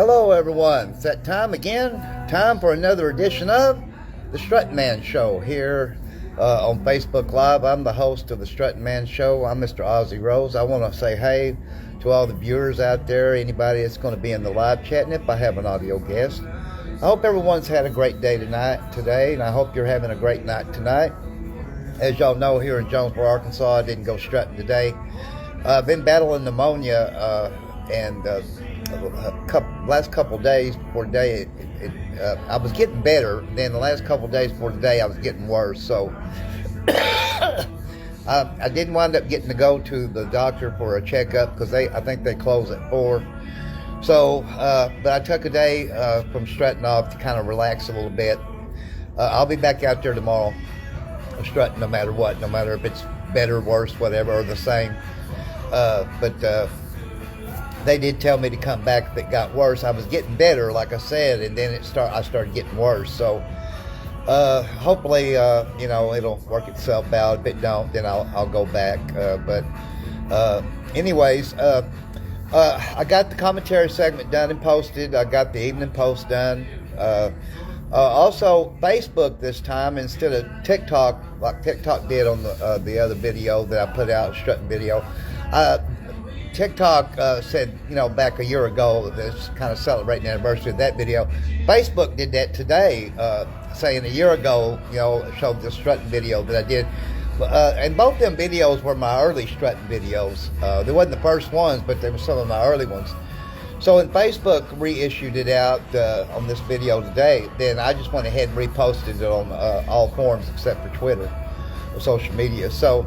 Hello everyone, it's that time again. Time for another edition of The Strutting Man Show here on Facebook Live. I'm the host of The Strutting Man Show. I'm Mr. Ozzy Rose. I want to say hey to all the viewers out there, anybody that's going to be in the live chat, and if I have an audio guest. I hope everyone's had a great day today, and I hope you're having a great night tonight. As y'all know, here in Jonesboro, Arkansas, I didn't go strutting today. I've been battling pneumonia and last couple of days before today, I was getting better. Then the last couple of days before today, I was getting worse. So I didn't wind up getting to go to the doctor for a checkup because I think they close at 4. So, but I took a day from strutting off to kind of relax a little bit. I'll be back out there tomorrow, strutting no matter what, no matter if it's better, worse, whatever, or the same. But they did tell me to come back if it got worse. I was getting better, like I said, and then I started getting worse. So hopefully, it'll work itself out. If it don't, then I'll go back. Anyways, I got the commentary segment done and posted. I got the evening post done. Also, Facebook this time instead of TikTok, like TikTok did on the other video that I put out, strutting video. TikTok said, back a year ago, that's kind of celebrating the anniversary of that video. Facebook did that today, saying a year ago, showed the strutting video that I did. And both them videos were my early strutting videos. They wasn't the first ones, but they were some of my early ones. So when Facebook reissued it out on this video today, then I just went ahead and reposted it on all forums except for Twitter or social media. So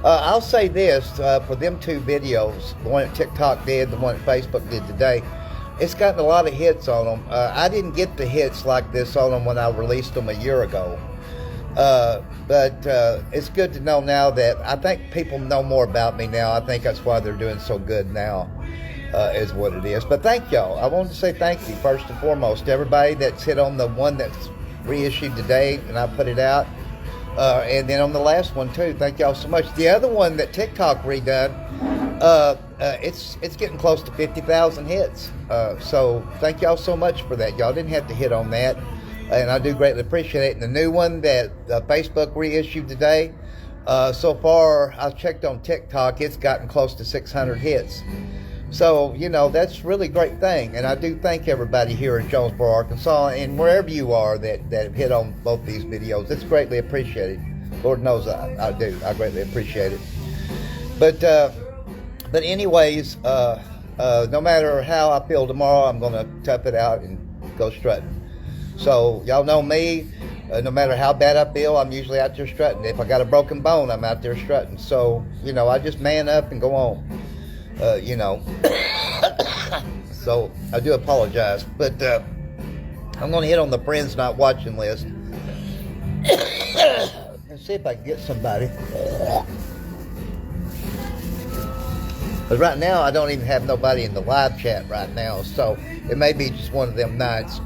I'll say this, for them two videos, the one that TikTok did, the one that Facebook did today, it's gotten a lot of hits on them. I didn't get the hits like this on them when I released them a year ago. But it's good to know now that I think people know more about me now. I think that's why they're doing so good now, is what it is. But thank y'all. I wanted to say thank you first and foremost to everybody that's hit on the one that's reissued today and I put it out. And then on the last one too, thank y'all so much. The other one that TikTok redone, it's getting close to 50,000 hits. So thank y'all so much for that. Y'all didn't have to hit on that, and I do greatly appreciate it. And the new one that Facebook reissued today, so far I've checked on TikTok, it's gotten close to 600 hits. So, that's really great thing. And I do thank everybody here in Jonesboro, Arkansas, and wherever you are that have hit on both these videos. It's greatly appreciated. Lord knows I do. I greatly appreciate it. But anyways, no matter how I feel tomorrow, I'm going to tough it out and go strutting. So, y'all know me. No matter how bad I feel, I'm usually out there strutting. If I got a broken bone, I'm out there strutting. So, I just man up and go on. So I do apologize, but I'm going to hit on the friends not watching list and see if I can get somebody. But right now I don't even have nobody in the live chat right now, so it may be just one of them nights.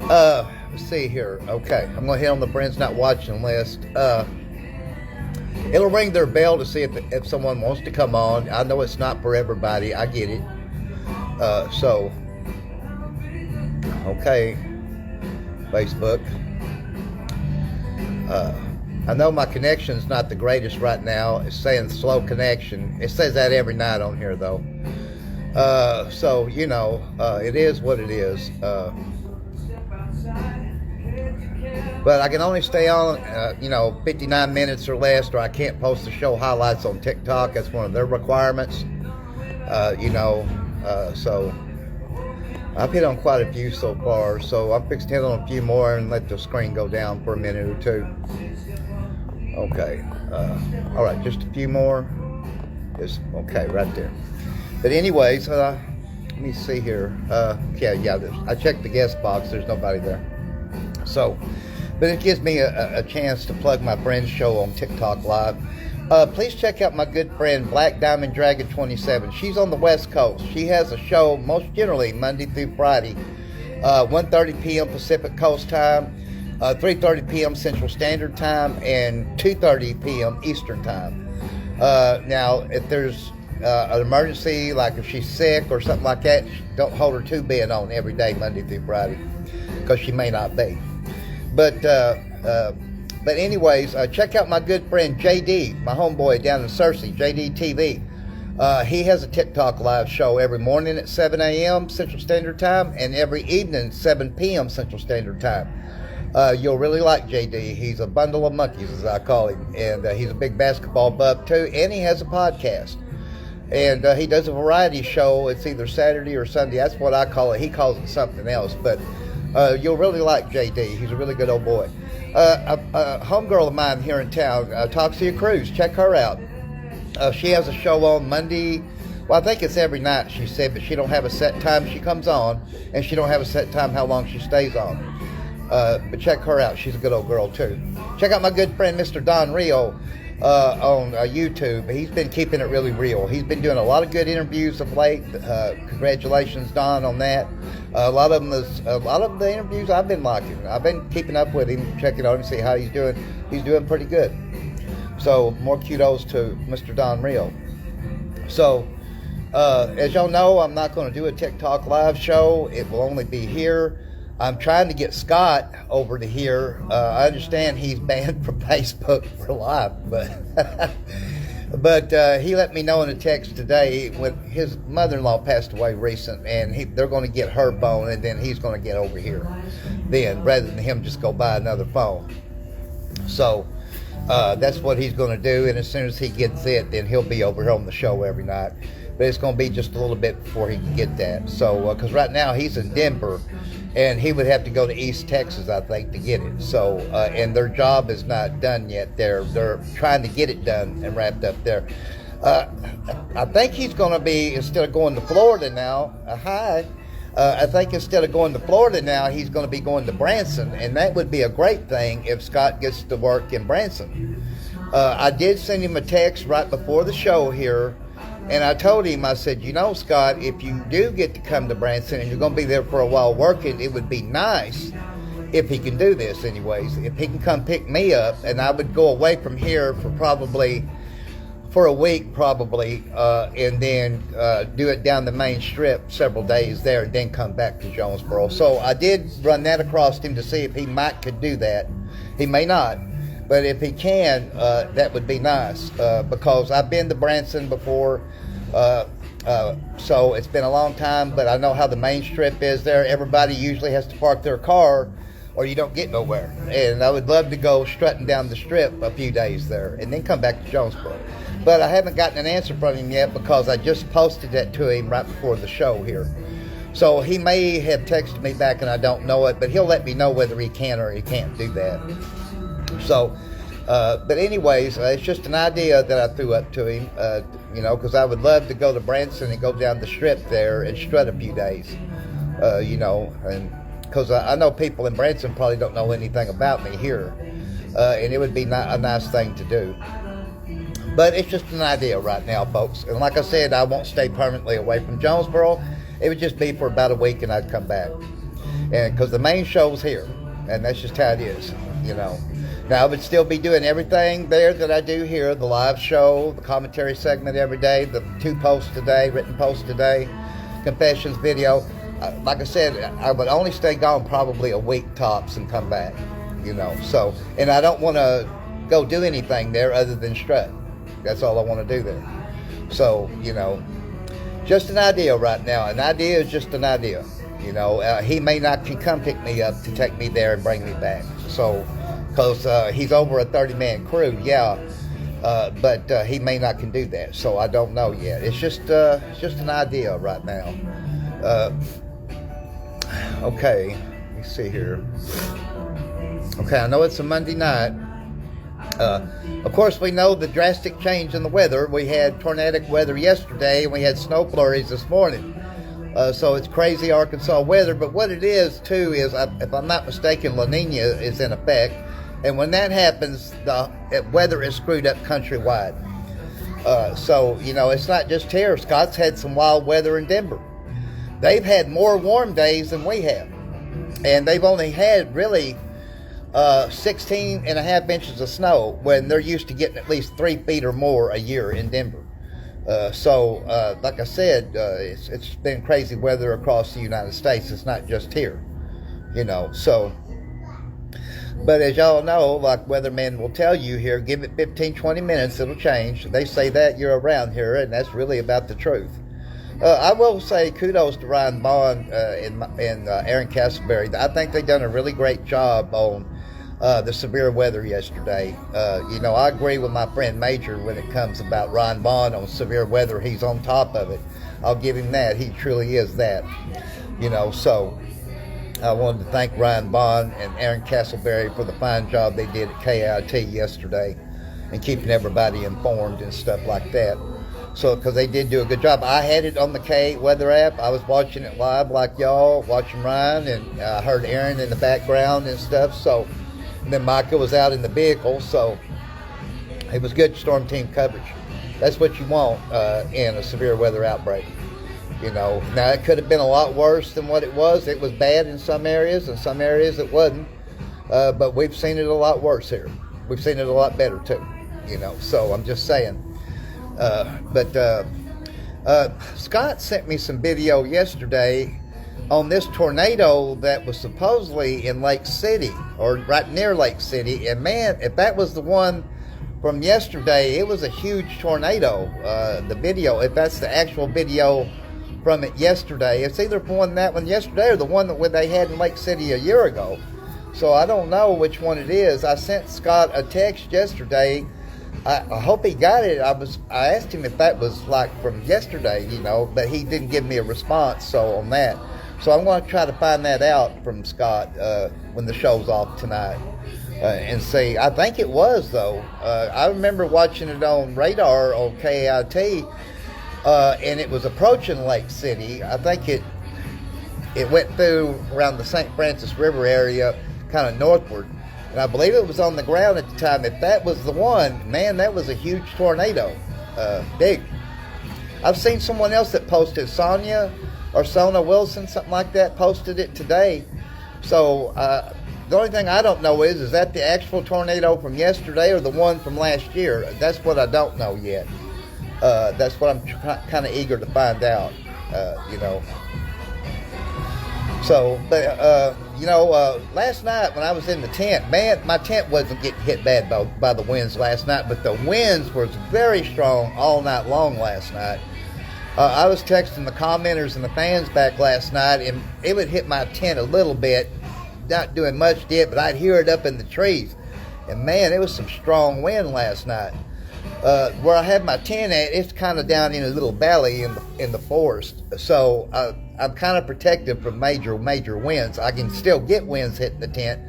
Let's see here. Okay, I'm going to hit on the friends not watching list. It'll ring their bell to see if someone wants to come on. I know it's not for everybody. I get it. Okay, Facebook. I know my connection's not the greatest right now. It's saying slow connection. It says that every night on here, though. It is what it is. But I can only stay on, 59 minutes or less, or I can't post the show highlights on TikTok. That's one of their requirements. So I've hit on quite a few so far. So I'm fixing to hit on a few more and let the screen go down for a minute or two. Okay. All right, just a few more. Okay, right there. But anyways, let me see here. I checked the guest box. There's nobody there. So, but it gives me a chance to plug my friend's show on TikTok Live. Please check out my good friend Black Diamond Dragon 27. She's on the West Coast. She has a show most generally Monday through Friday, 1:30 p.m. Pacific Coast Time, 3:30 p.m. Central Standard Time, and 2:30 p.m. Eastern Time. Now, if there's an emergency, like if she's sick or something like that, don't hold her to being on every day, Monday through Friday, because she may not be. But anyways, check out my good friend JD, my homeboy down in Searcy, JD TV. He has a TikTok live show every morning at 7 a.m. Central Standard Time and every evening 7 p.m. Central Standard Time. You'll really like JD. He's a bundle of monkeys, as I call him, and he's a big basketball buff too, and he has a podcast. And he does a variety show. It's either Saturday or Sunday. That's what I call it. He calls it something else, but you'll really like JD. He's a really good old boy. A homegirl of mine here in town, Toxia Cruz, check her out. She has a show on Monday. Well, I think it's every night, she said, but she don't have a set time she comes on, and she don't have a set time how long she stays on. But check her out. She's a good old girl, too. Check out my good friend, Mr. Don Rio, on YouTube. He's been keeping it really real. He's been doing a lot of good interviews of late. Congratulations, Don, on that. A lot of the interviews I've been liking. I've been keeping up with him, checking out and see how he's doing. He's doing pretty good. So, more kudos to Mr. Don Rio. So, as y'all know, I'm not going to do a TikTok live show. It will only be here. I'm trying to get Scott over to here. I understand he's banned from Facebook for life, but he let me know in a text today when his mother-in-law passed away recent, and they're going to get her phone, and then he's going to get over here then, rather than him just go buy another phone. So that's what he's going to do, and as soon as he gets it, then he'll be over here on the show every night. But it's going to be just a little bit before he can get that. So, because right now he's in Denver, and he would have to go to East Texas, I think, to get it. So, and their job is not done yet. They're trying to get it done and wrapped up there. I think he's going to be, instead of going to Florida now, I think instead of going to Florida now, he's going to be going to Branson, and that would be a great thing if Scott gets to work in Branson. I did send him a text right before the show here, and I told him, I said, you know, Scott, if you do get to come to Branson and you're going to be there for a while working, it would be nice if he can do this anyways. If he can come pick me up, and I would go away from here for a week probably, and then do it down the main strip several days there, and then come back to Jonesboro. So I did run that across him to see if he could do that. He may not. But if he can, that would be nice, because I've been to Branson before, so it's been a long time, but I know how the main strip is there. Everybody usually has to park their car or you don't get nowhere. And I would love to go strutting down the strip a few days there and then come back to Jonesboro. But I haven't gotten an answer from him yet because I just posted that to him right before the show here. So he may have texted me back and I don't know it, but he'll let me know whether he can or he can't do that. So, but anyways, it's just an idea that I threw up to him, because I would love to go to Branson and go down the strip there and strut a few days, and because I know people in Branson probably don't know anything about me here, and it would be a nice thing to do. But it's just an idea right now, folks. And like I said, I won't stay permanently away from Jonesboro. It would just be for about a week and I'd come back. And because the main show's here, and that's just how it is, Now, I would still be doing everything there that I do here, the live show, the commentary segment every day, the 2 posts today, written posts today, confessions video. Like I said, I would only stay gone probably a week tops and come back, So, and I don't want to go do anything there other than strut. That's all I want to do there. So, just an idea right now. An idea is just an idea. He may not can come pick me up to take me there and bring me back. So, because he's over a 30-man crew, but he may not can do that. So I don't know yet. It's just an idea right now. Okay, let me see here. Okay, I know it's a Monday night. Of course, we know the drastic change in the weather. We had tornadic weather yesterday, and we had snow flurries this morning. So it's crazy Arkansas weather. But what it is, too, is, if I'm not mistaken, La Nina is in effect. And when that happens, the weather is screwed up countrywide. So, it's not just here. Scott's had some wild weather in Denver. They've had more warm days than we have. And they've only had really 16.5 inches of snow when they're used to getting at least 3 feet or more a year in Denver. Like I said, it's been crazy weather across the United States. It's not just here, you know. So, but as y'all know, like weathermen will tell you here, give it 15, 20 minutes, it'll change. They say that you're around here, and that's really about the truth. I will say kudos to Ryan Bond and Aaron Castleberry. I think they've done a really great job on the severe weather yesterday. You know, I agree with my friend Major when it comes about Ryan Bond on severe weather. He's on top of it. I'll give him that. He truly is that. You know, so I wanted to thank Ryan Bond and Aaron Castleberry for the fine job they did at KIT yesterday and keeping everybody informed and stuff like that. So, because they did do a good job. I had it on the K8 weather app. I was watching it live like y'all, watching Ryan, and I heard Aaron in the background and stuff. So, and then Micah was out in the vehicle. So, it was good storm team coverage. That's what you want in a severe weather outbreak. You know, now it could have been a lot worse than what it was. It was bad in some areas, and some areas it wasn't. But we've seen it a lot worse here. We've seen it a lot better too. You know, so I'm just saying. Scott sent me some video yesterday on this tornado that was supposedly in Lake City, or right near Lake City. And man, if that was the one from yesterday, it was a huge tornado. The video, if that's the actual video from it yesterday, it's either that one yesterday or the one that they had in Lake City a year ago. So I don't know which one it is. I sent Scott a text yesterday. I hope he got it. I asked him if that was like from yesterday, you know, but he didn't give me a response. So on that, so I'm going to try to find that out from Scott when the show's off tonight and see. I think it was though. I remember watching it on radar on KIT, and it was approaching Lake City. I think it went through around the St. Francis River area, kind of northward. And I believe it was on the ground at the time. If that was the one, man, that was a huge tornado. Big. I've seen someone else that posted, Sonia or Sona Wilson, something like that, posted it today. So the only thing I don't know is that the actual tornado from yesterday or the one from last year? That's what I don't know yet. That's what I'm kind of eager to find out, you know. So, but, you know, last night when I was in the tent, man, my tent wasn't getting hit bad by the winds last night, but the winds was very strong all night long last night. I was texting the commenters and the fans back last night, and it would hit my tent a little bit, not doing much to it, but I'd hear it up in the trees. And man, it was some strong wind last night. Where I have my tent at, it's kind of down in a little valley in the forest, so I'm kind of protected from major winds. I can still get winds hitting the tent,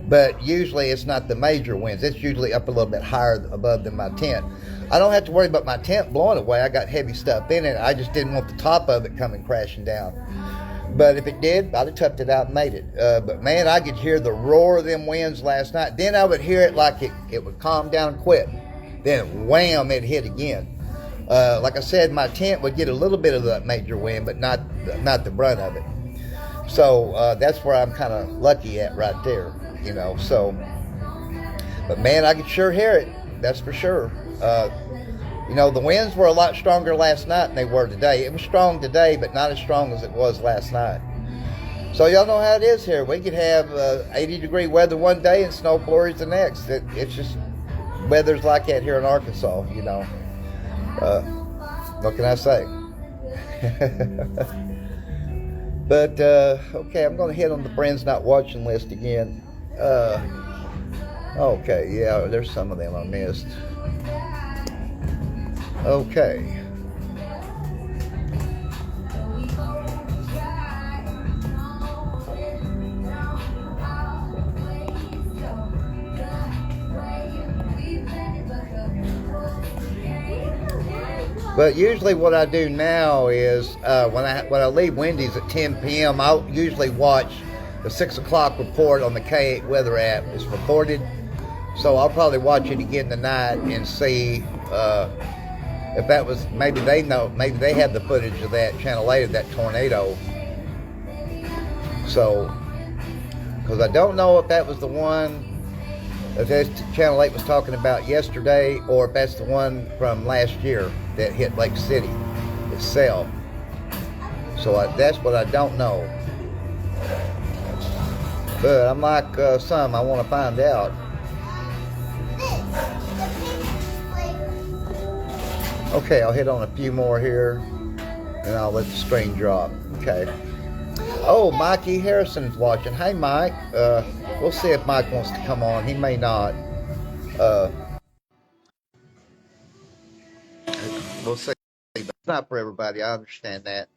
but usually it's not the major winds. It's usually up a little bit higher above than my tent. I don't have to worry about my tent blowing away. I got heavy stuff in it. I just didn't want the top of it coming crashing down. But if it did, I'd have toughed it out and made it. But man, I could hear the roar of them winds last night. Then I would hear it like it would calm down and quit. Then wham, it hit again. Like I said, my tent would get a little bit of that major wind, but not the brunt of it. So that's where I'm kind of lucky at right there, you know. So, but man, I could sure hear it. That's for sure. You know, the winds were a lot stronger last night than they were today. It was strong today, but not as strong as it was last night. So y'all know how it is here. We could have 80-degree weather one day and snow flurries the next. It's just weather's like that here in Arkansas, you know. What can I say? But okay, I'm going to hit on the friends not watching list again. Okay, yeah, there's some of them I missed. Okay. But usually what I do now is when I leave Wendy's at 10 p.m., I'll usually watch the 6 o'clock report on the K8 weather app. It's recorded, so I'll probably watch it again tonight and see if that was, maybe they have the footage of that Channel 8 of that tornado. So, because I don't know if that was the one If that's the Channel 8 was talking about yesterday, or if that's the one from last year that hit Lake City itself. So that's what I don't know. But I'm like some, I want to find out. Okay, I'll hit on a few more here, and I'll let the screen drop. Okay. Oh, Mikey Harrison's watching. Hey, Mike. We'll see if Mike wants to come on. He may not. We'll see. But it's not for everybody. I understand that.